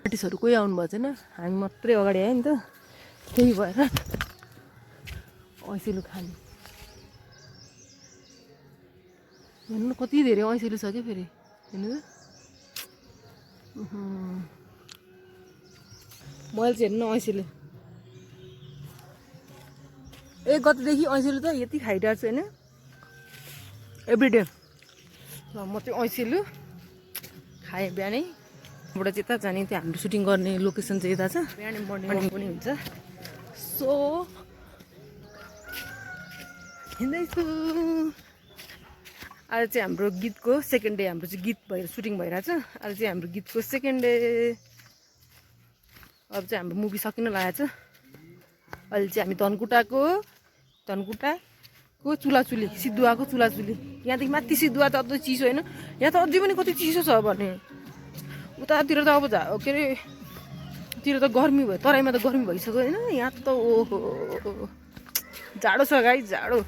आर्टिस्टहरू कोही आउनु भएको छैन, हामी मात्रै अगाडि आयो नि त, त्यही भएर ऐसेलु खाने। हेर्नु कति धेरै ऐसेलु छ क्या फेरि, हेर्नु त। मैले चाहिँ हेर्नु ऐसेलु गतिदेखि ऐसेलु त यति खाइरहेको छु होइन एभ्रिडे। म चाहिँ ऐसेलु खाएँ बिहानै। बाट चाहिँ यता जाने, त्यो हाम्रो सुटिङ गर्ने लोकेसन चाहिँ यता छ, बिहानै मर्निङ पनि हुन्छ। सो हिँड्दैछु। आज चाहिँ हाम्रो गीतको सेकेन्ड डे, हाम्रो चाहिँ गीत भएर सुटिङ भइरहेछ। आज चाहिँ हाम्रो गीतको सेकेन्ड डे। अब चाहिँ हाम्रो मुभी सकिन लागेको छ। अहिले चाहिँ हामी धनकुटाको चुलाचुली, सिद्धुवाको चुलाचुली। यहाँदेखि माथि सिद्धुवा त अझै चिसो होइन, यहाँ त अझै पनि कति चिसो छ भने। उतातिर त अब के अरे तिर त गर्मी भयो, तराईमा त गर्मी भइसक्यो होइन। यहाँ त ओहो जाडो छ गाई, जाडो।